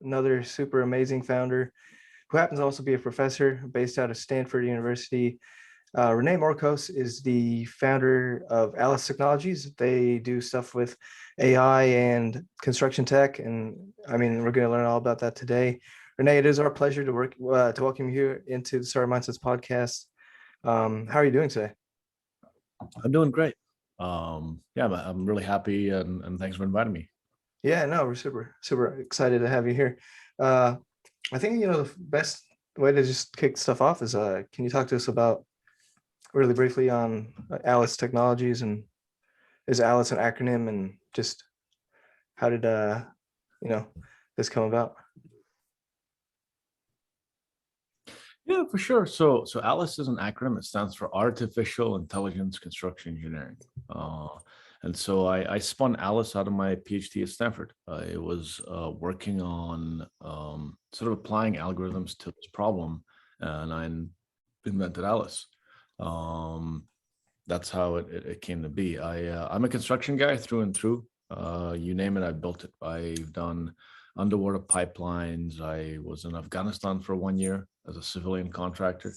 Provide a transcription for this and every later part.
another super amazing founder who happens to also be a professor based out of Stanford University. Rene Morkos is the founder of Alice Technologies. They do stuff with AI and construction tech, and I mean, we're going to learn all about that today. Rene, it is our pleasure to welcome you into the Startup Mindsets podcast. How are you doing today? I'm doing great. Yeah, I'm really happy, and thanks for inviting me. Yeah, no, we're super excited to have you here. I think the best way to just kick stuff off is can you talk to us about really briefly on Alice Technologies, and is Alice an acronym, and just how did this come about? Yeah, for sure. So ALICE is an acronym. It stands for Artificial Intelligence Construction Engineering. And so I spun ALICE out of my PhD at Stanford. I was working on sort of applying algorithms to this problem, and I invented ALICE. That's how it came to be. I'm a construction guy through and through. You name it, I built it. I've done underwater pipelines. I was in Afghanistan for 1 year as a civilian contractor.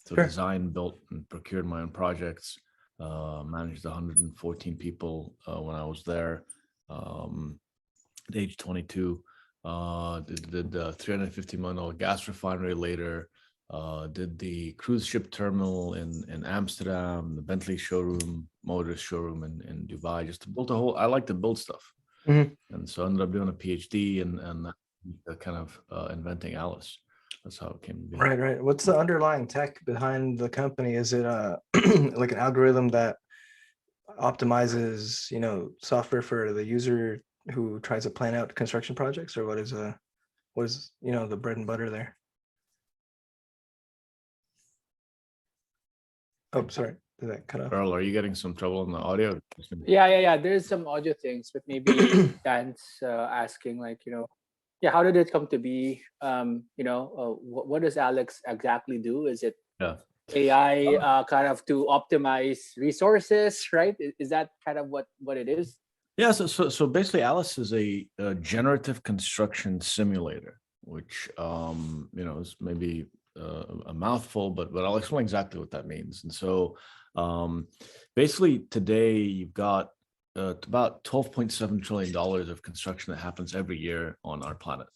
So Sure. designed, built, and procured my own projects. Managed 114 people when I was there. At age 22, did the $350 million gas refinery later. Did the cruise ship terminal in Amsterdam, the Bentley showroom, Motors showroom in Dubai. Just built a whole. I like to build stuff, and so I ended up doing a PhD and kind of inventing Alice. That's how it came to be. Right. What's the underlying tech behind the company? Is it like an algorithm that optimizes software for the user who tries to plan out construction projects, or what is the bread and butter there? Oh, sorry. Did that cut off? Earl, are you getting some trouble in the audio? Yeah. There's some audio things, but maybe Dan's asking, like, how did it come to be? What does Alex exactly do? Is it AI kind of to optimize resources, right? Is that kind of what it is? Yeah. So basically, Alice is a generative construction simulator, which is maybe a mouthful, but I'll explain exactly what that means. And so basically today you've got about $12.7 trillion of construction that happens every year on our planet.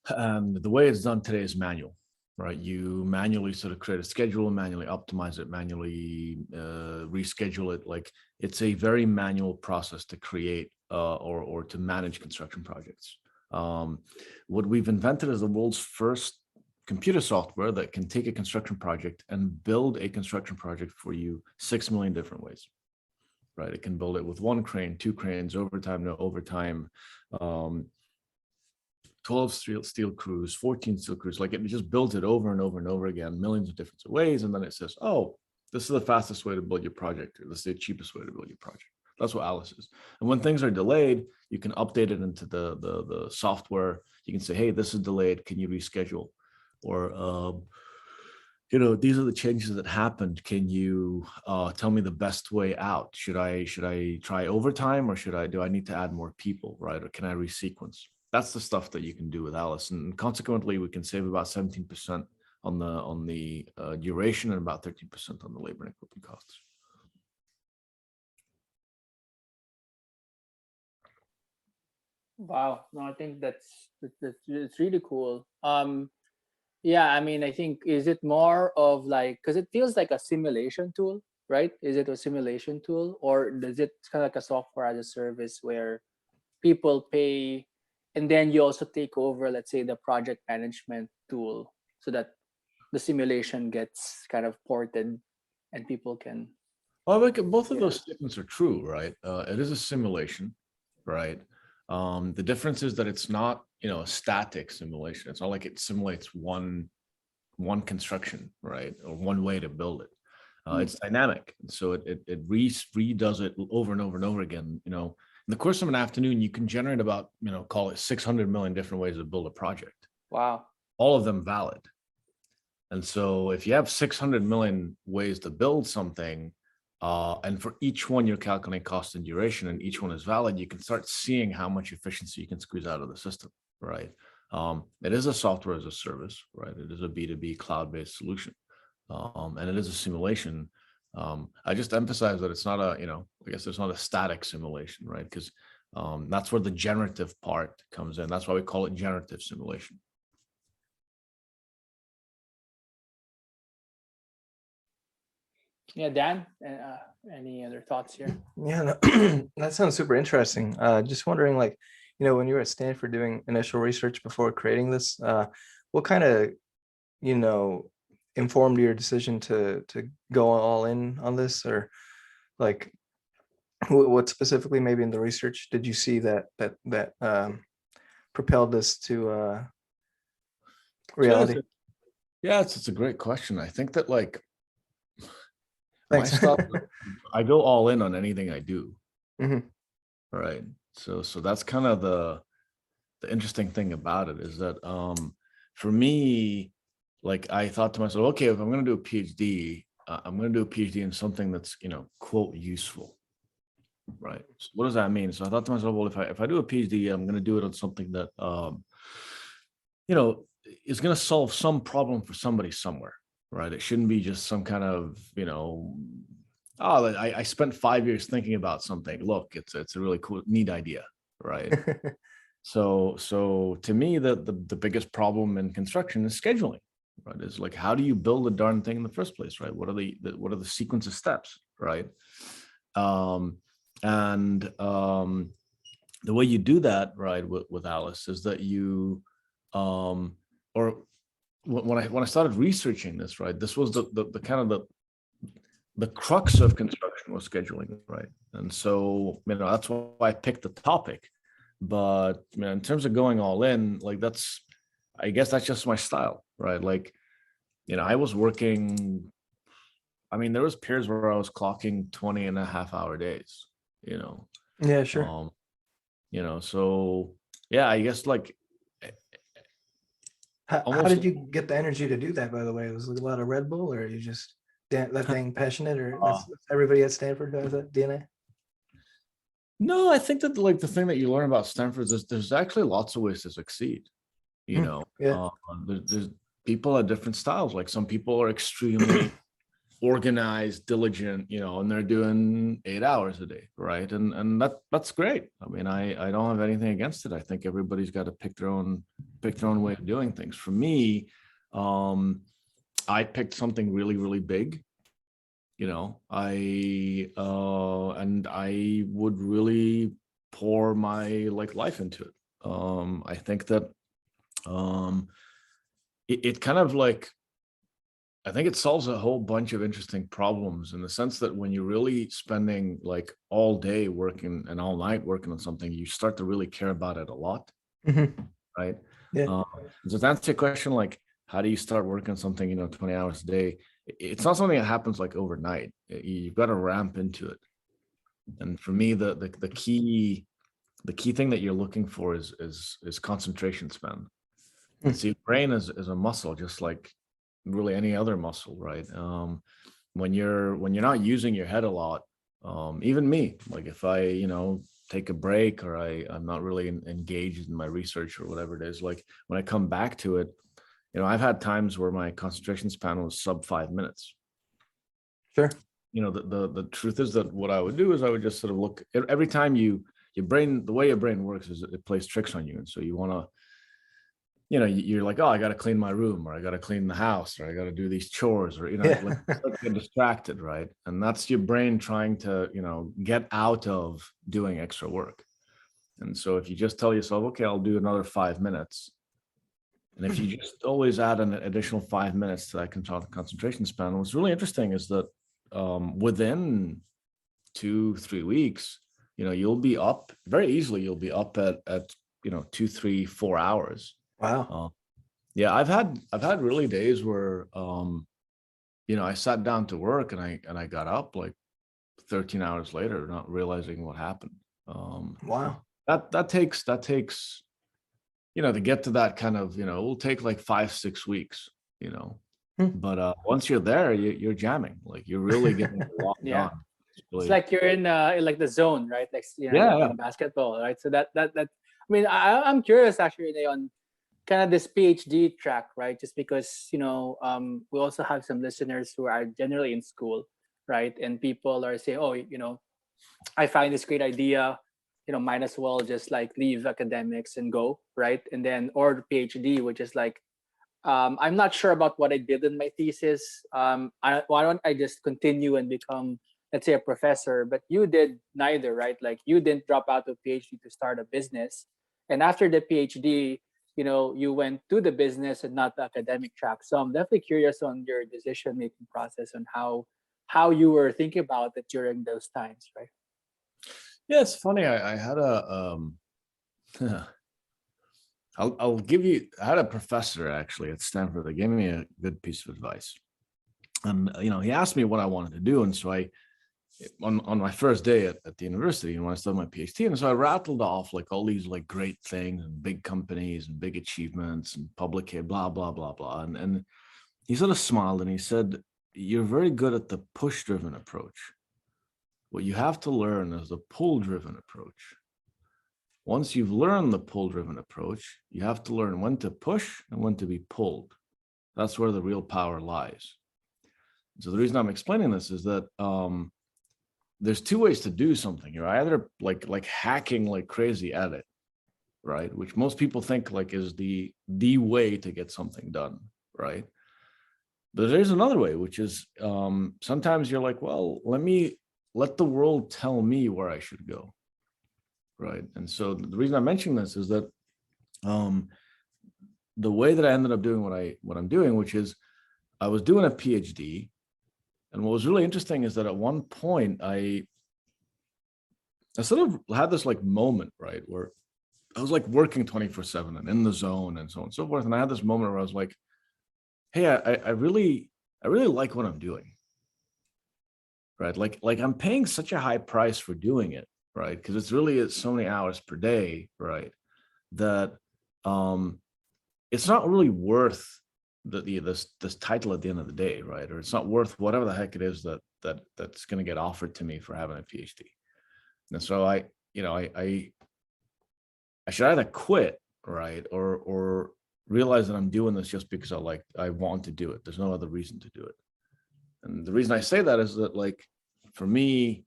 And the way it's done today is manual, right? You manually sort of create a schedule, manually optimize it, manually reschedule it. Like, it's a very manual process to create or to manage construction projects. What we've invented is the world's first computer software that can take a construction project and build a construction project for you 6 million different ways, right? It can build it with 1 crane, 2 cranes, overtime, no overtime, 12 steel crews, 14 steel crews. Like, it just builds it over and over and over again, millions of different ways. And then it says, oh, this is the fastest way to build your project, or this is the cheapest way to build your project. That's what Alice is. And when things are delayed, you can update it into the software. You can say, hey, this is delayed. Can you reschedule? Or, these are the changes that happened. Can you tell me the best way out? Should I try overtime, or do I need to add more people, right? Or can I resequence? That's the stuff that you can do with Alice. And consequently, we can save about 17% on the duration and about 13% on the labor and equipment costs. Wow. No, I think that's really cool. Yeah, I mean, I think, is it more of like, because it feels like a simulation tool, right? Is it a simulation tool, or does it kind of like a software as a service where people pay, and then you also take over, let's say, the project management tool, so that the simulation gets kind of ported and people can. Well, like, both of those statements are true, right? It is a simulation, right? The difference is that it's not, a static simulation. It's not like it simulates one construction, right, or one way to build it. It's dynamic, so it redoes it over and over and over again. In the course of an afternoon, you can generate about, call it 600 million different ways to build a project. Wow. All of them valid. And so if you have 600 million ways to build something, and for each one you're calculating cost and duration, and each one is valid, you can start seeing how much efficiency you can squeeze out of the system, right? It is a software as a service, right? It is a B2B cloud-based solution, and it is a simulation. I just emphasize that it's not a, I guess it's not a static simulation, right? Because that's where the generative part comes in. That's why we call it generative simulation. Yeah, Dan, any other thoughts here? Yeah, no, that sounds super interesting. Just wondering, like, when you were at Stanford doing initial research before creating this, what kind of, informed your decision to go all in on this, or like, what specifically, maybe in the research, did you see that propelled this to reality? Yeah, it's a great question. I think that like my Thanks. stuff, I go all in on anything I do. Mhm. Right. So that's kind of the interesting thing about it is that for me, like I thought to myself, okay, if I'm going to do a PhD, I'm going to do a PhD in something that's, quote, useful. Right. So what does that mean? So I thought to myself, well, if I do a PhD, I'm going to do it on something that, is going to solve some problem for somebody somewhere. Right. It shouldn't be just some kind of, I spent 5 years thinking about something. Look, it's a really cool, neat idea. Right. So to me, the biggest problem in construction is scheduling, right? Is like, how do you build a darn thing in the first place, right? What are the sequence of steps, right? The way you do that, right, with Alice is that you, or when I started researching this, right, this was the kind of the crux of construction was scheduling, right? And so, that's why I picked the topic. But in terms of going all in, like I guess that's just my style, right? Like, I was working, there was periods where I was clocking 20 and a half hour days, Yeah, sure. So yeah, I guess like How did you get the energy to do that, by the way? Was it a lot of Red Bull, or you just that thing passionate, or that's everybody at Stanford who has that DNA? No, I think that like the thing that you learn about Stanford is there's actually lots of ways to succeed. Yeah. There's people at different styles. Like some people are extremely organized, diligent, and they're doing 8 hours a day, right? And that's great. I don't have anything against it. I think everybody's got to pick their own way of doing things. For me, I picked something really, really big. I would really pour my life into it. I think that it kind of like, I think it solves a whole bunch of interesting problems in the sense that when you're really spending like all day working and all night working on something, you start to really care about it a lot. Mm-hmm. Right. Yeah. So to answer your question, like, how do you start working on something, 20 hours a day? It's not something that happens like overnight. You've got to ramp into it. And for me, the key thing that you're looking for is concentration span. And see, brain is a muscle, just like really any other muscle, right? When you're not using your head a lot, even me, like if I, take a break or I'm not really engaged in my research or whatever it is, like when I come back to it, I've had times where my concentration span was sub 5 minutes. Sure. The truth is that what I would do is I would just sort of look every time your brain, the way your brain works is it plays tricks on you. And so you want to, you're like, oh, I got to clean my room, or I got to clean the house, or I got to do these chores, or, like get distracted, right? And that's your brain trying to, get out of doing extra work. And so if you just tell yourself, okay, I'll do another 5 minutes. And if you just always add an additional 5 minutes to that concentration span, what's really interesting is that within 2-3 weeks, you'll be up very easily. You'll be up at 2, 3, 4 hours. Wow. Yeah, I've had really days where I sat down to work and I got up like 13 hours later, not realizing what happened. Wow. That takes to get to that kind of, it will take like 5-6 weeks, but once you're there, you're jamming, like you're really getting a lot done. It's like you're in like the zone, right? Like yeah. in basketball, right? So that I'm curious actually, Rene, on kind of this PhD track, right? Just because, we also have some listeners who are generally in school, right? And people are saying, oh, I find this great idea, might as well just like leave academics and go, right? And then, or PhD, which is like, I'm not sure about what I did in my thesis. Why don't I just continue and become, let's say, a professor? But you did neither, right? Like you didn't drop out of PhD to start a business, and after the PhD, you went to the business and not the academic track. So I'm definitely curious on your decision making process and how you were thinking about it during those times, right? Yeah, it's funny. I had a I'll give you. I had a professor actually at Stanford that gave me a good piece of advice, and he asked me what I wanted to do, and so on my first day at the university, and when I started my PhD, and so I rattled off like all these like great things and big companies and big achievements and public blah blah blah blah, and he sort of smiled and he said, "You're very good at the push-driven approach. What you have to learn is the pull-driven approach. Once you've learned the pull-driven approach, you have to learn when to push and when to be pulled. That's where the real power lies." So the reason I'm explaining this is that there's two ways to do something. You're either like hacking like crazy at it, right? Which most people think like is the way to get something done, right? But there's another way, which is sometimes you're like, well, let the world tell me where I should go. Right. And so the reason I mention this is that the way that I ended up doing what I'm doing, which is I was doing a PhD. And what was really interesting is that at one point I sort of had this like moment, right, where I was like working 24/7 and in the zone and so on and so forth. And I had this moment where I was like, hey, I really like what I'm doing. Right. Like I'm paying such a high price for doing it. Right. Because it's so many hours per day. Right. That it's not really worth this title at the end of the day. Right. Or it's not worth whatever the heck it is that's going to get offered to me for having a PhD. And so I should either quit. Right. Or realize that I'm doing this just because I want to do it. There's no other reason to do it. And the reason I say that is that, like, for me,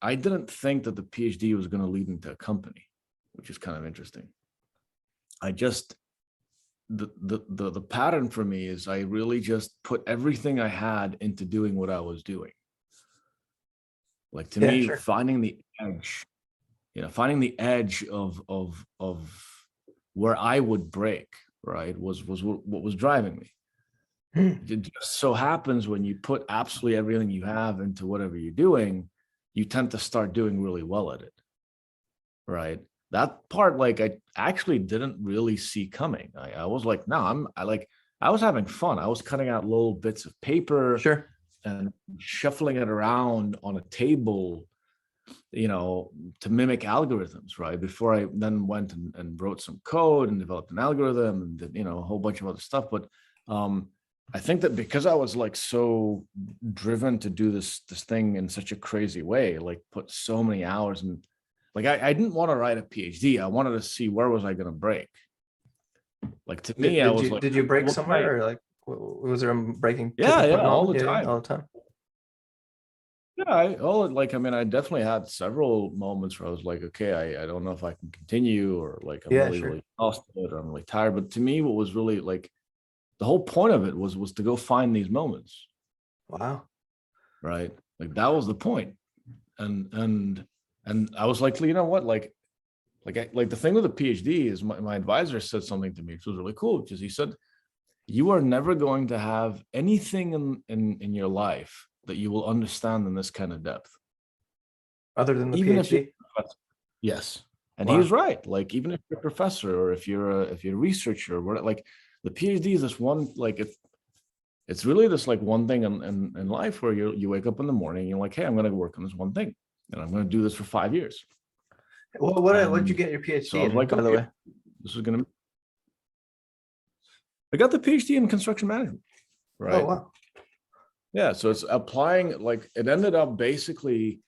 I didn't think that the PhD was going to lead into a company, which is kind of interesting. I just, the pattern for me is I really just put everything I had into doing what I was doing. Like, to me, sure. finding the edge of where I would break, right, was what was driving me. It just so happens when you put absolutely everything you have into whatever you're doing, you tend to start doing really well at it, right? That part, like, I actually didn't really see coming. I was like, no, I was having fun. I was cutting out little bits of paper, Sure, and shuffling it around on a table, to mimic algorithms, right? Before I then went and wrote some code and developed an algorithm and did, a whole bunch of other stuff. But I think that because I was like so driven to do this thing in such a crazy way, like put so many hours, and like I didn't want to write a PhD. I wanted to see where was I going to break. Like, to me, did you break somewhere, or like was there a breaking? Yeah, all the time. Yeah, I definitely had several moments where I was like, okay, I don't know if I can continue, or like I'm really exhausted, or I'm really tired. But to me, what was really like the whole point of it was to go find these moments. Wow. Right. Like, that was the point. And I was like, you know what? Like the thing with the PhD is my advisor said something to me, which was really cool, because he said, you are never going to have anything in your life that you will understand in this kind of depth. Other than the Even PhD? Yes. And he was right. Like, even if you're a professor, or if you're a researcher, or like, the PhD is this one, like, it's really this like one thing in life where you wake up in the morning and you're like, hey, I'm going to work on this one thing, and I'm going to do this for 5 years. Well, what did you get your PhD so I was in, like, by the way? This is going to. I got the PhD in construction management. Right. Oh, wow. Yeah. So it's applying, like, it ended up basically,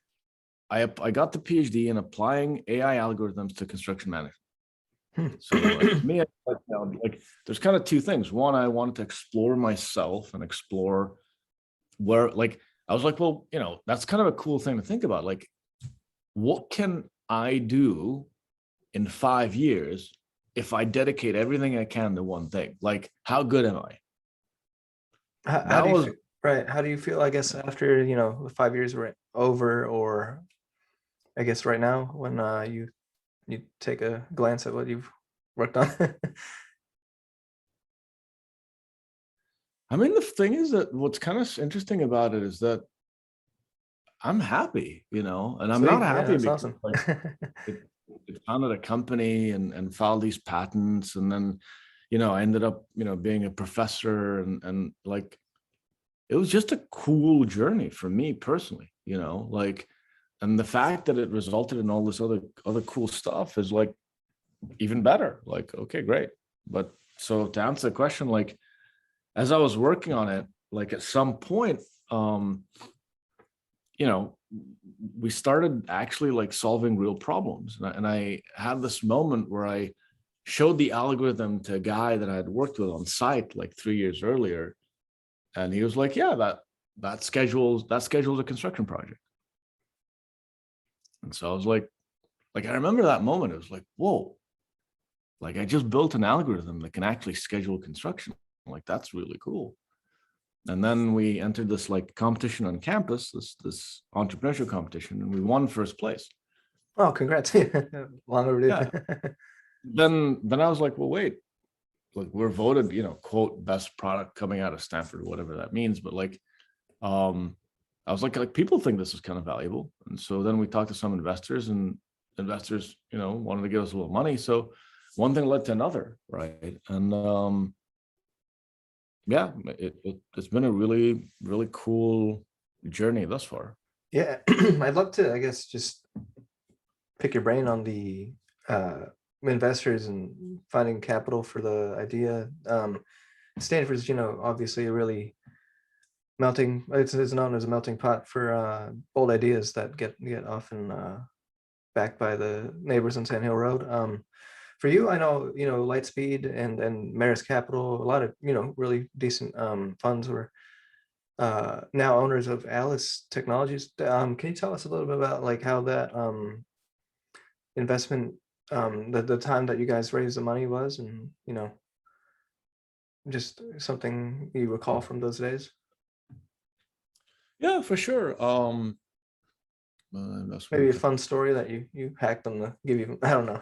I got the PhD in applying AI algorithms to construction management. So to me, like there's kind of two things. One, I wanted to explore myself and explore where, like, I was like, well, that's kind of a cool thing to think about. Like, what can I do in 5 years if I dedicate everything I can to one thing? Like, how good am I? How do you feel, right? How do you feel, I guess, after, the 5 years were over, or I guess right now when you take a glance at what you've worked on? I mean, the thing is that what's kind of interesting about it is that I'm happy, and I'm not Sweet. Yeah, happy that's because awesome. like it founded a company and filed these patents, and then I ended up being a professor, and like it was just a cool journey for me personally, like, and the fact that it resulted in all this other cool stuff is like even better. Like, okay, great. But so to answer the question, like, as I was working on it, like at some point, we started actually like solving real problems. And I had this moment where I showed the algorithm to a guy that I had worked with on site like 3 years earlier. And he was like, yeah, that schedules a construction project. And so I was like, I remember that moment. It was like, whoa, like I just built an algorithm that can actually schedule construction. Like, that's really cool. And then we entered this like competition on campus, this entrepreneurship competition, and we won first place. Oh, congrats. Long overdue. Yeah. Then I was like, well, wait, like we're voted, quote, best product coming out of Stanford, whatever that means. But like, I was like people think this is kind of valuable. And so then we talked to some investors, and investors, wanted to give us a little money. So one thing led to another, right? And yeah, it's been a really, really cool journey thus far. Yeah, I'd love to, I guess, just pick your brain on the investors and finding capital for the idea. Stanford's, obviously a really melting, it's known as a melting pot for bold ideas that get often backed by the neighbors on Sand Hill Road. For you, I know, Lightspeed and Maris Capital, a lot of, really decent funds were now owners of Alice Technologies. Can you tell us a little bit about like how that investment, the time that you guys raised the money was, and just something you recall from those days? Yeah, for sure. Maybe a fun story that you hacked them to give you, I don't know.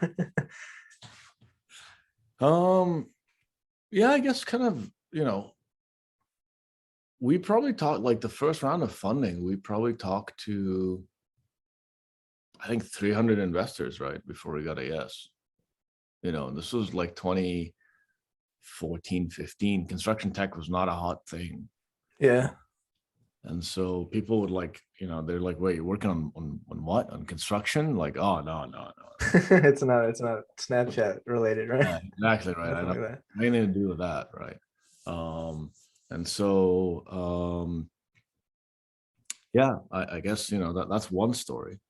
Yeah, I guess kind of, we probably talked like the first round of funding, we probably talked to, I think 300 investors, right, before we got a yes. And this was like 2014, 15. Construction tech was not a hot thing. Yeah. And so people would like, they're like, wait, you're working on what? On construction? Like, oh, no. It's not Snapchat related, right? Yeah, exactly right. I Nothing don't like anything to do with that, right? And so yeah, I guess that's one story.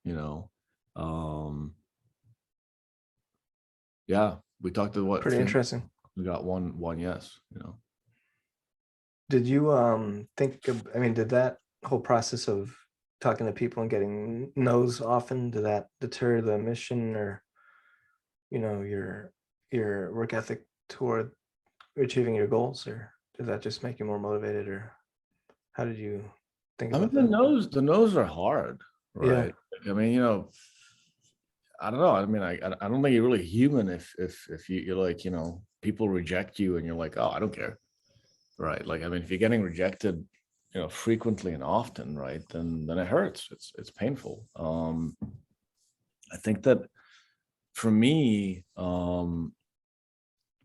Yeah, we talked to what? Pretty interesting. We got one yes. Did you think of, I mean, did that whole process of talking to people and getting no's often, did that deter the mission, or your work ethic toward achieving your goals, or did that just make you more motivated, or how did you think I mean, about that? the no's are hard, Yeah. right? I mean, I don't know. I mean, I don't think you're really human if you're like, people reject you and you're like, oh, I don't care. Right. Like, I mean, if you're getting rejected, frequently and often, right, then it hurts. It's painful. I think that for me,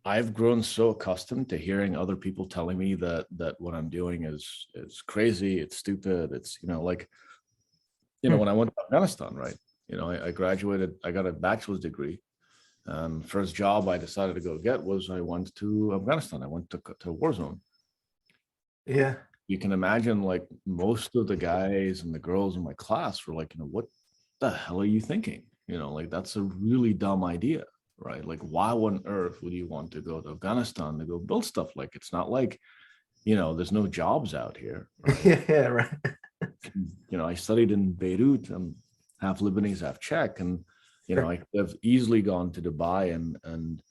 I've grown so accustomed to hearing other people telling me that what I'm doing is crazy, it's stupid, it's like, when I went to Afghanistan, right, I graduated, I got a bachelor's degree. First job I decided to go get was I went to Afghanistan. I went to a war zone. Yeah. You can imagine like most of the guys and the girls in my class were like, what the hell are you thinking? Like, that's a really dumb idea. right? Like, why on earth would you want to go to Afghanistan to go build stuff? Like, it's not like, there's no jobs out here, right? Yeah, right. I studied in Beirut. I'm half Lebanese, half Czech, and Sure. I could have easily gone to Dubai and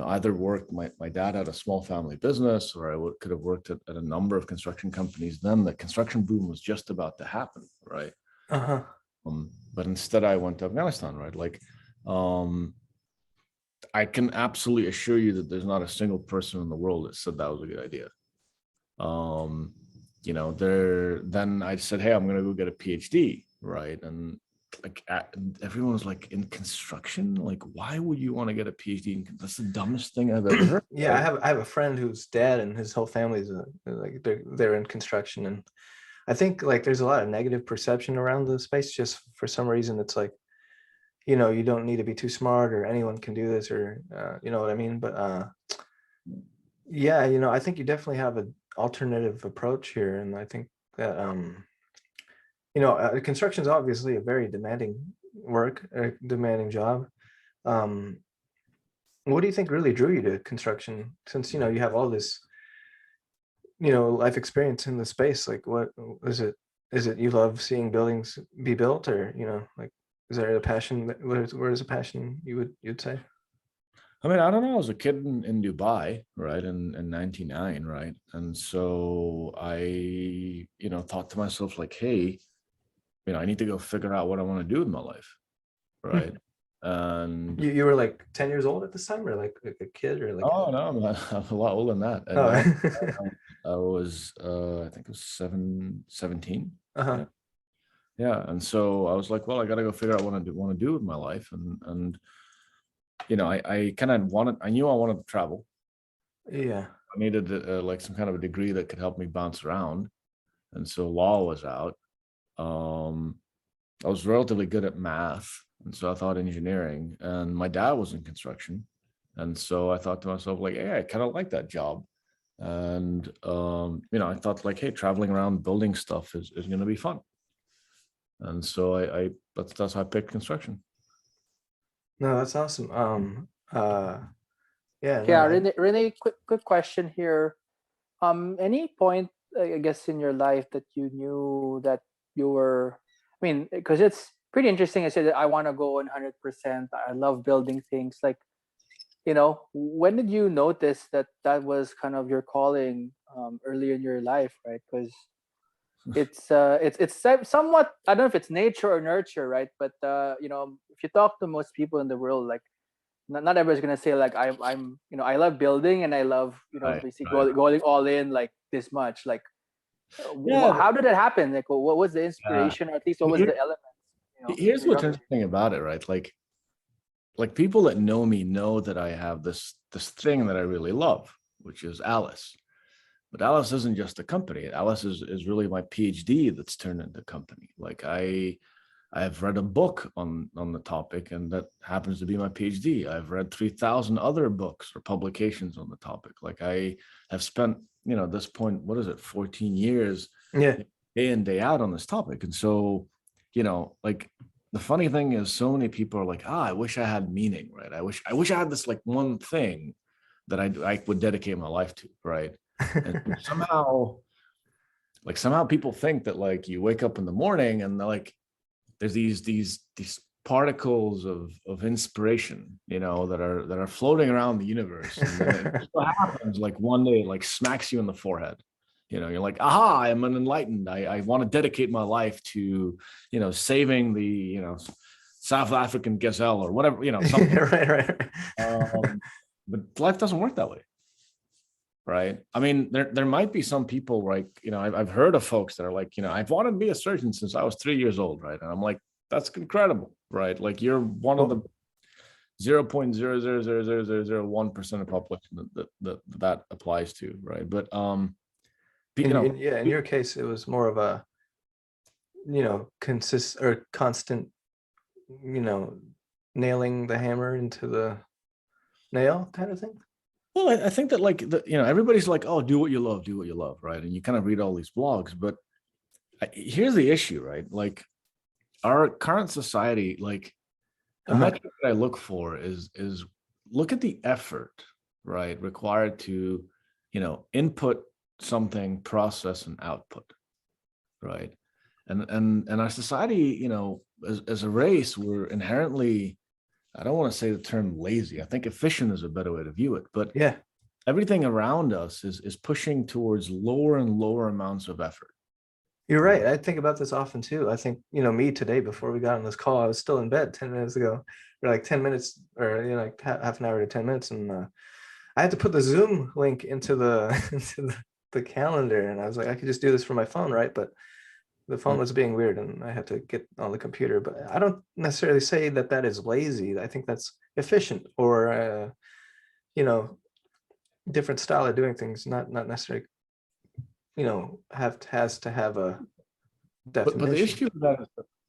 either worked. My dad had a small family business, or could have worked at a number of construction companies. Then the construction boom was just about to happen, right? Uh-huh. But instead, I went to Afghanistan, right? Like, I can absolutely assure you that there's not a single person in the world that said that was a good idea. Then I said, hey, I'm gonna go get a PhD, right? And like everyone was like, in construction, like, why would you want to get a PhD? That's the dumbest thing I've ever heard. Yeah, I have a friend whose dad and his whole family's like they're in construction, and I think like there's a lot of negative perception around the space. Just for some reason, it's like, you don't need to be too smart, or anyone can do this, or you know what I mean. But yeah, I think you definitely have an alternative approach here, and I think that construction is obviously a very demanding demanding job. Um, what do you think really drew you to construction, since you have all this life experience in the space? Like, what is it? Is it you love seeing buildings be built, or like, is there a passion where is a passion you'd say? I mean, I don't know. I was a kid in Dubai, right, in 99, right? And so I, thought to myself, like, hey, I need to go figure out what I want to do with my life, right? And You were like 10 years old at this time, or like a kid, or like oh no, I'm a lot older than that. And oh. I was, I think it was 17. Uh-huh. Yeah, and so I was like, well, I got to go figure out what I want to do with my life, and I kind of I knew I wanted to travel. Yeah. I needed like some kind of a degree that could help me bounce around, and so law was out. I was relatively good at math, and so I thought engineering. And my dad was in construction, and so I thought to myself, like, hey, I kind of like that job. And I thought, like, hey, traveling around building stuff is going to be fun. And so that's how I picked construction. No, that's awesome. Yeah, no, Yeah, Rene, quick question here. Any point, I guess, in your life that you knew that you were, I mean, because it's pretty interesting. I said that I want to go 100%. I love building things. Like, when did you notice that that was kind of your calling early in your life, right? Because it's somewhat, I don't know if it's nature or nurture, right? But if you talk to most people in the world, like, not everybody's gonna say like I'm I love building, and I love basically Right. going all in like this much. Like, Yeah, how did that happen? Like, what was the yeah. inspiration, or at least what was the element? Here's When you're what's younger? interesting about it, right? Like people that know me know that I have this thing that I really love, which is Alice. But Alice isn't just a company. Alice is really my PhD that's turned into a company. Like I've read a book on the topic, and that happens to be my PhD. I've read 3,000 other books or publications on the topic. Like I have spent, at this point, what is it, 14 years, yeah. day in, day out on this topic. And so, like the funny thing is, so many people are like, I wish I had meaning, right? I wish I had this like one thing that I would dedicate my life to, right? And somehow people think that, like, you wake up in the morning and they're like, there's these particles of inspiration, that are floating around the universe. And then what happens, like one day, it like smacks you in the forehead. You're like, aha, I'm an enlightened. I want to dedicate my life to, saving the, South African gazelle or whatever, something. Right. But life doesn't work that way. Right. I mean, there might be some people, like, I've heard of folks that are like, I've wanted to be a surgeon since I was 3 years old. Right. And I'm like, that's incredible. Right. Like, you're one of the 0.0000001% of population that applies to. Right. But, in your case, it was more of a, constant, nailing the hammer into the nail kind of thing. Well, I think that, like, everybody's like, oh, do what you love, right? And you kind of read all these blogs, but here's the issue, right? Like, our current society, like, the metric that I look for is look at the effort, right, required to, input something, process, and output, right? And our society, as a race, we're inherently, I don't want to say the term lazy. I think efficient is a better way to view it. But Yeah, everything around us is pushing towards lower and lower amounts of effort. you're right. I think about this often too. I think, me today, before we got on this call, I was still in bed 10 minutes ago, or like 10 minutes, or, like half an hour to 10 minutes. And I had to put the Zoom link into the, into the calendar. And I was like, I could just do this from my phone, right? But the phone was being weird and I had to get on the computer. But I don't necessarily say that that is lazy. I think that's efficient, or, different style of doing things, not necessarily, has to have a But the definition.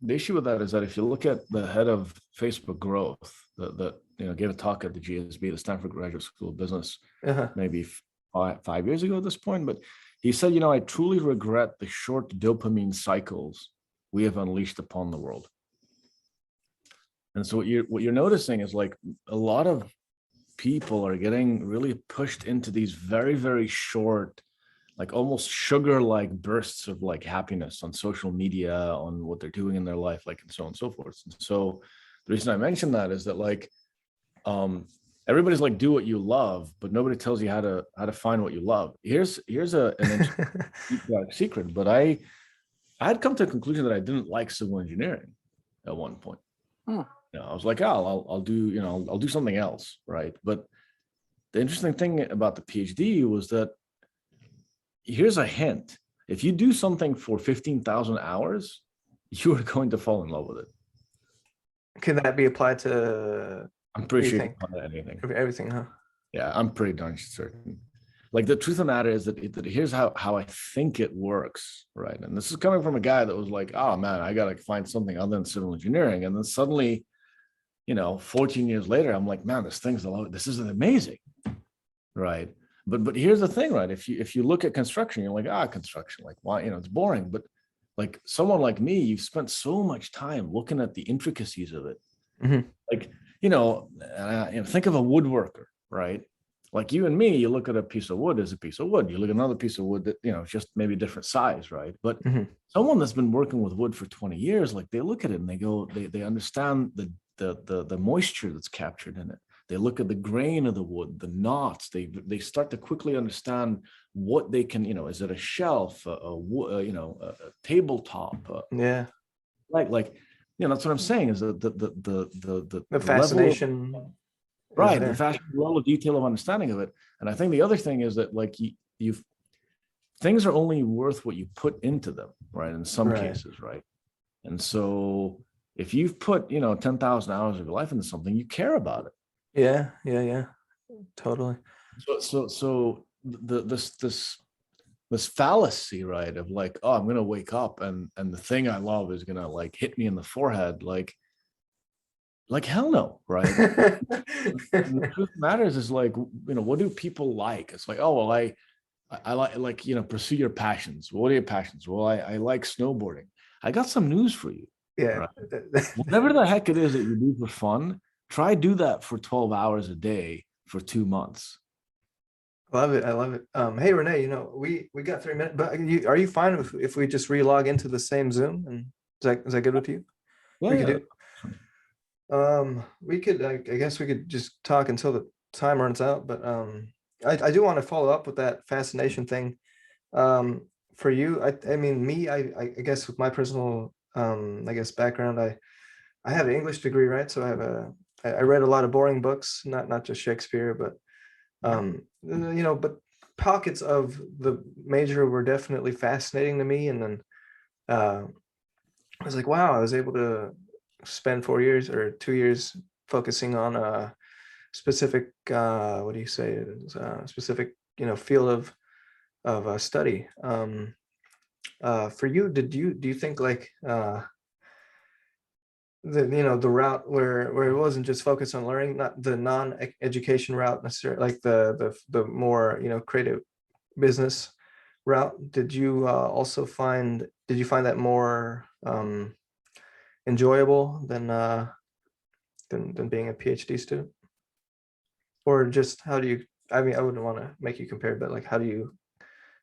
issue with that is that if you look at the head of Facebook growth, that gave a talk at the GSB, the Stanford Graduate School of Business, Uh-huh. maybe 5 years ago at this point. But he said, I truly regret the short dopamine cycles we have unleashed upon the world. And so what you're noticing is like a lot of people are getting really pushed into these very, very short, like almost sugar-like bursts of like happiness on social media, on what they're doing in their life, like, and so on and so forth. And so the reason I mentioned that is that like everybody's like, do what you love, but nobody tells you how to find what you love. Here's an interesting secret, but I had come to a conclusion that I didn't like civil engineering at one point. I was like, I'll do, I'll do something else, right? But the interesting thing about the PhD was that here's a hint: if you do something for 15,000 hours, you are going to fall in love with it. Can that be applied to? I'm pretty sure anything? Anything. Everything, huh? Yeah, I'm pretty darn certain. Like the truth of the matter is that here's how I think it works, right? And this is coming from a guy that was like, oh man, I gotta find something other than civil engineering, and then suddenly, 14 years later, I'm like, man, this is amazing, right? But here's the thing, right? If you look at construction, you're like, construction, like why, it's boring. But like someone like me, you've spent so much time looking at the intricacies of it. Mm-hmm. Like, think of a woodworker, right? Like you and me, you look at a piece of wood as a piece of wood. You look at another piece of wood that, just maybe different size, right? But someone that's been working with wood for 20 years, like they look at it and they go, they understand the moisture that's captured in it. They look at the grain of the wood, the knots. They start to quickly understand what they can, is it a shelf, a tabletop? Yeah. Like, that's what I'm saying is the fascination. Level of, right, the fashion level of detail of understanding of it. And I think the other thing is that like things are only worth what you put into them, right? In some cases, right? And so if you've put 10,000 hours of your life into something, you care about it. Yeah, totally. So this fallacy, right, of like, oh, I'm gonna wake up and the thing I love is gonna like hit me in the forehead, like hell no, right? The truth matters is like, what do people like? It's like, oh well, I like pursue your passions. What are your passions? Well, I like snowboarding. I got some news for you. Yeah. Right? Whatever the heck it is that you do for fun, try do that for 12 hours a day for 2 months. Love it. I love it. Hey Rene, we got 3 minutes, but are you fine if we just re-log into the same Zoom? And is that good with you? We could do. We could. I guess we could just talk until the time runs out. But I do want to follow up with that fascination thing. For you, I mean, me, I guess with my personal background, I have an English degree, right? So I read a lot of boring books, not just Shakespeare, but but pockets of the major were definitely fascinating to me. And then I was like, wow, I was able to spend 4 years or 2 years focusing on a specific, what do you say, specific, field of study. For you, do you think like the route where it wasn't just focused on learning, not the non-education route necessarily, like the more creative business route, did you find that more enjoyable than being a PhD student? or just how do you, I mean, I wouldn't want to make you compare, but like, how do you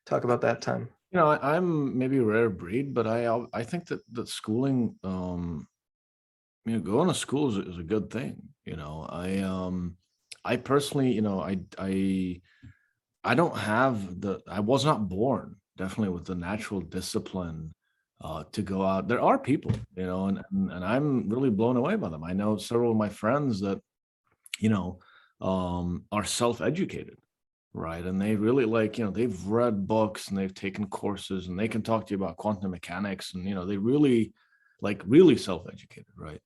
talk about that time? I'm maybe a rare breed, but I think that schooling, going to school is a good thing. I personally, I don't have I was not born definitely with the natural discipline to go out. There are people, and I'm really blown away by them. I know several of my friends that, are self-educated, right? And they really they've read books and they've taken courses and they can talk to you about quantum mechanics and, they really really self-educated, right?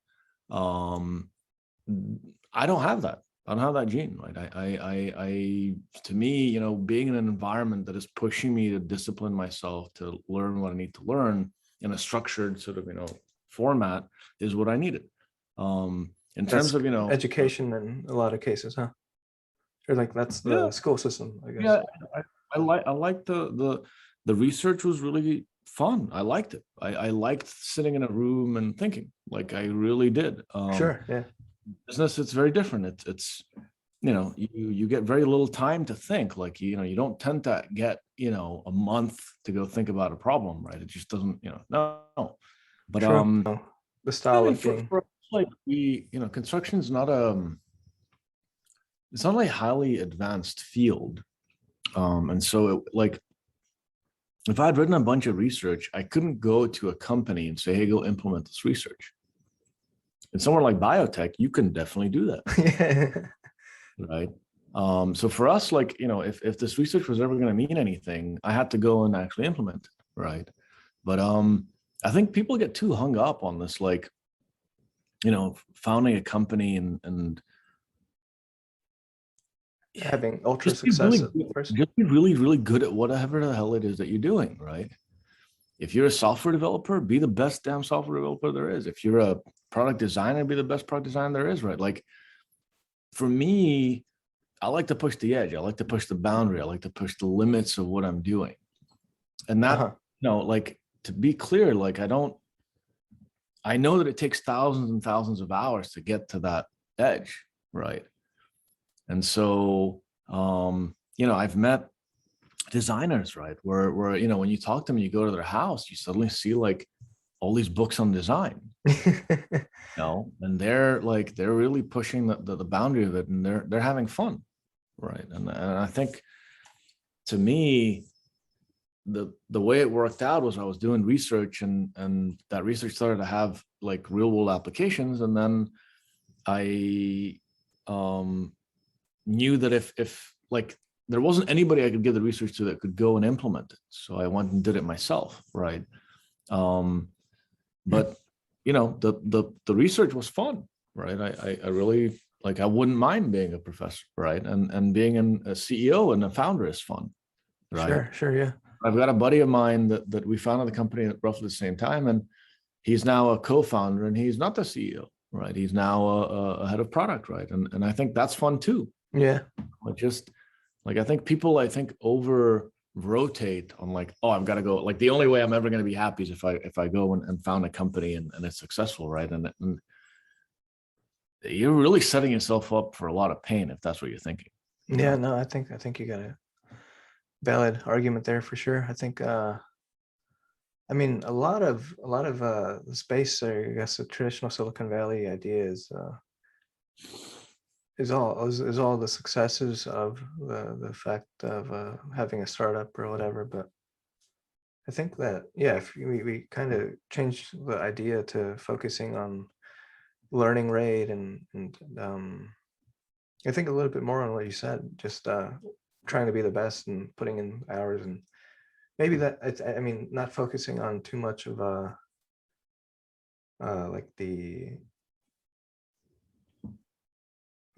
Um, I don't have that. I don't have that gene, right? To me, being in an environment that is pushing me to discipline myself to learn what I need to learn in a structured sort of, format is what I needed. In terms of, education in a lot of cases, huh? Or like that's the yeah, school system, I guess. yeah, I like the research was really fun. I liked it. I liked sitting in a room and thinking, like I really did. Sure, yeah. Business, it's very different. It's you get very little time to think. Like you don't tend to get a month to go think about a problem, right? It just doesn't, no. But True. No, the I style mean, of being. for like construction's not it's not a highly advanced field, and so if I had written a bunch of research, I couldn't go to a company and say, "Hey, go implement this research." And somewhere like biotech, you can definitely do that. Yeah. Right. So for us, if this research was ever going to mean anything, I had to go and actually implement it. Right. But I think people get too hung up on this, founding a company and Having ultra just be really success at good, first. just be really, really good at whatever the hell it is that you're doing. Right. If you're a software developer, be the best damn software developer there is. If you're a product designer, be the best product designer there is. Right. Like for me, I like to push the edge. I like to push the boundary. I like to push the limits of what I'm doing. And that, to be clear, I know that it takes thousands and thousands of hours to get to that edge. Right. And so, I've met designers, right, where, when you talk to them, you go to their house, you suddenly see all these books on design, and they're really pushing the boundary of it, and they're having fun. Right. And I think to me, the way it worked out was I was doing research and that research started to have real world applications. And then I knew that if there wasn't anybody I could give the research to that could go and implement it. So I went and did it myself. Right. But the research was fun. Right. I really I wouldn't mind being a professor, right? And being a CEO and a founder is fun, right? Sure, yeah. I've got a buddy of mine that we founded the company at roughly the same time, and he's now a co-founder, and he's not the CEO, right? He's now a head of product, right? And I think that's fun too. Yeah. I think people over rotate on oh, I've got to go. The only way I'm ever going to be happy is if I go and found a company and it's successful, right? And you're really setting yourself up for a lot of pain if that's what you're thinking. Yeah, no, I think you got a valid argument there for sure. I think I mean a lot of the space, or I guess the traditional Silicon Valley idea is all the successes of the fact of having a startup or whatever. But I think that if we kind of changed the idea to focusing on learning rate and I think a little bit more on what you said, just trying to be the best and putting in hours, and maybe that I mean not focusing on too much of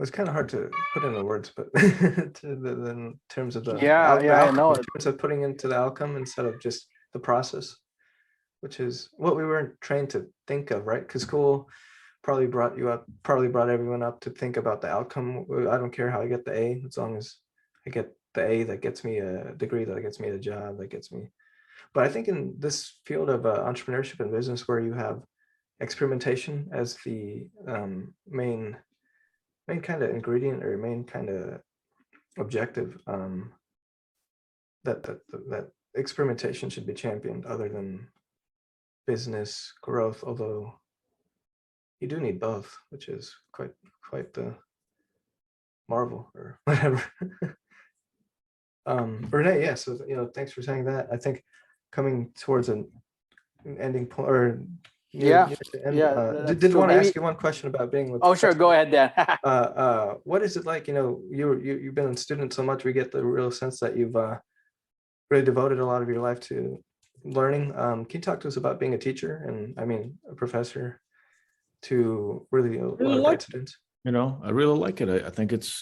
it's kind of hard to put into words, but in terms of the I know. in terms of putting into the outcome instead of just the process, which is what we weren't trained to think of, right? Because school probably brought everyone up to think about the outcome. I don't care how I get the A, as long as I get the A that gets me a degree, that gets me a job, that gets me. But I think in this field of entrepreneurship and business, where you have experimentation as the main kind of ingredient or main kind of objective that experimentation should be championed, other than business growth, although you do need both, which is quite the marvel or whatever. Rene, yeah, so thanks for saying that. I think coming towards an ending point, or near the end, that's did true. want to Maybe. ask you one question about being with Oh, sure. Go ahead, Dan. what is it like? You've been a student so much, we get the real sense that you've really devoted a lot of your life to learning. Can you talk to us about being a teacher, and I mean a professor, to really a lot of bright students? I really like it. I think it's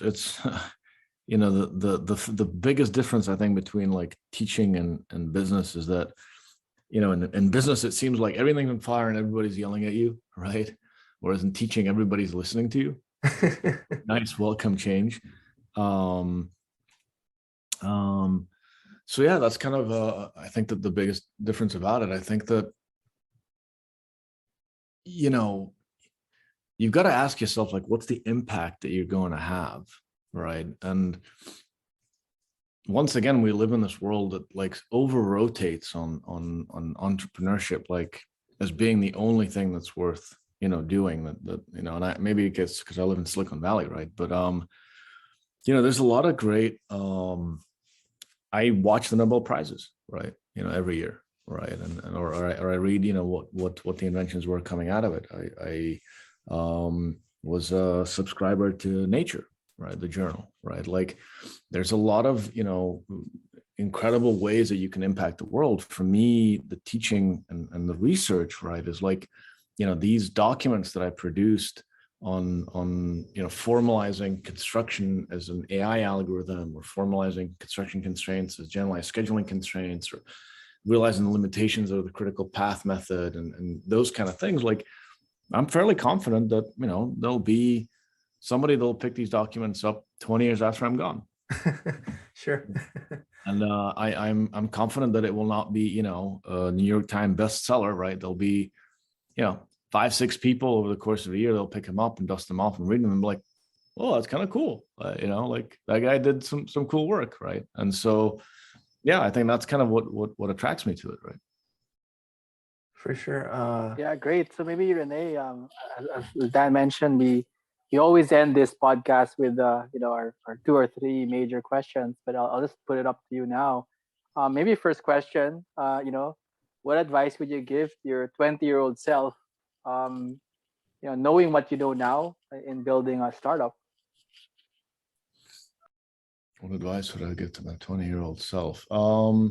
the biggest difference, I think, between like teaching and business is that, in business, it seems like everything's on fire and everybody's yelling at you, right? Whereas in teaching, everybody's listening to you. Nice, welcome change. So yeah, that's kind of, I think that the biggest difference about it, I think that, you've got to ask yourself, like, what's the impact that you're going to have, right? And once again, we live in this world that like over rotates on entrepreneurship, like as being the only thing that's worth, doing that, and maybe it gets because I live in Silicon Valley, right? But, there's a lot of great, I watch the Nobel Prizes, right? Every year, right? Or I read, what the inventions were coming out of it. I was a subscriber to Nature, right? The journal, right? Like there's a lot of, incredible ways that you can impact the world. For me, the teaching and the research, right, is like, these documents that I produced on formalizing construction as an AI algorithm, or formalizing construction constraints as generalized scheduling constraints, or realizing the limitations of the critical path method and those kind of things. Like I'm fairly confident that, there'll be somebody that'll pick these documents up 20 years after I'm gone. Sure. And I'm confident that it will not be, a New York Times bestseller, right? There'll be, 5-6 people over the course of a year, they'll pick them up and dust them off and read them and be like, oh, that's kind of cool. Like that guy did some cool work, right? And so, yeah, I think that's kind of what attracts me to it, right? For sure. Yeah, great. So maybe Renee, as Dan mentioned, we always end this podcast with our 2 or 3 major questions, but I'll just put it up to you now. Maybe first question, what advice would you give your 20-year-old self, knowing what you know now in building a startup? What advice would I give to my 20-year-old self? I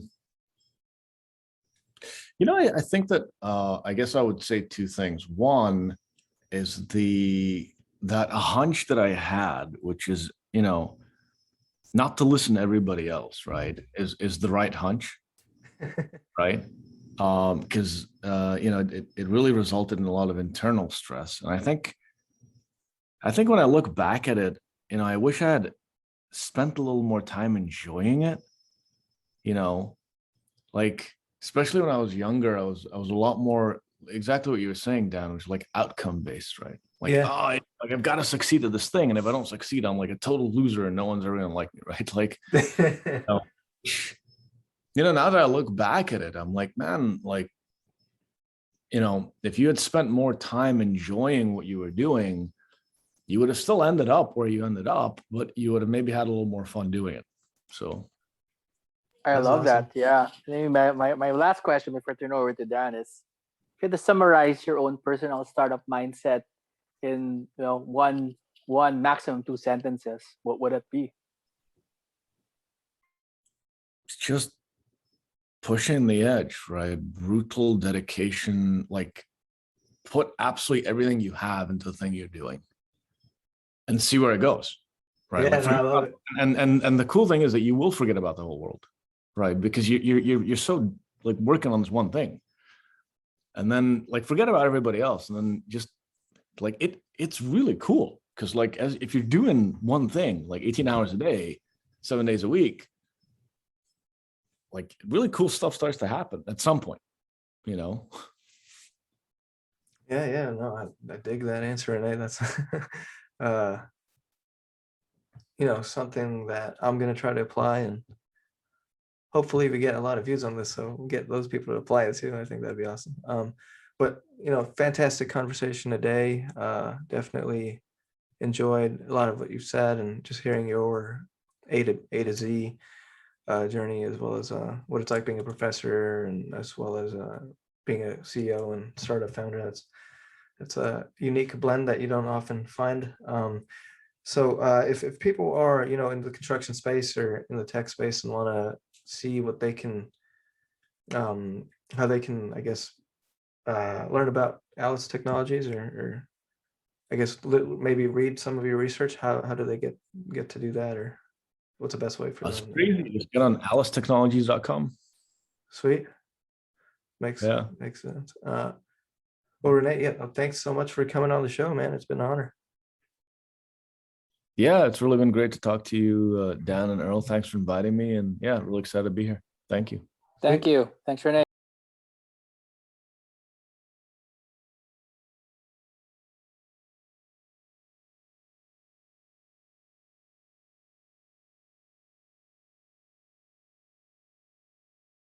think that I guess I would say 2 things. One is that a hunch that I had, which is, not to listen to everybody else, right, is the right hunch, right? Because it really resulted in a lot of internal stress. And I think when I look back at it, I wish I had spent a little more time enjoying it, like especially when I was younger, I was a lot more exactly what you were saying, Dan, which was like outcome based, right? Like, Yeah. I've got to succeed at this thing, and if I don't succeed, I'm like a total loser, and no one's ever gonna like me, right? Like, now that I look back at it, I'm like, man, like, if you had spent more time enjoying what you were doing, you would have still ended up where you ended up, but you would have maybe had a little more fun doing it. So I That's love awesome. that. Yeah. Maybe my last question before I turn over to Dan is, if you had to summarize your own personal startup mindset in one maximum 2 sentences, what would it be? it's just pushing the edge, right? Brutal dedication, like put absolutely everything you have into the thing you're doing and see where it goes, right? Yeah, Like, no, I love it. and the cool thing is that you will forget about the whole world, right? Because you're so like working on this one thing, and then like forget about everybody else, and then just like it's really cool because like as if you're doing one thing like 18 hours a day, 7 days a week, like really cool stuff starts to happen at some point, Yeah, no, I dig that answer, Renee. That's uh something that I'm going to try to apply, and hopefully we get a lot of views on this, so we'll get those people to apply it too. I think that'd be awesome. But fantastic conversation today. Definitely enjoyed a lot of what you've said, and just hearing your A to Z journey, as well as what it's like being a professor, and as well as being a CEO and startup founder. It's a unique blend that you don't often find. So if people are in the construction space or in the tech space and want to see what they can, how they can, I guess, learn about Alice Technologies, or I guess maybe read some of your research, how do they get to do that, or what's the best way for That's them? crazy. Just get on alicetechnologies.com. Sweet. Makes sense. Well, Rene, thanks so much for coming on the show, man. It's been an honor. Yeah, it's really been great to talk to you, Dan and Earl. Thanks for inviting me. And yeah, really excited to be here. Thank you. Thank you. Thanks, Rene.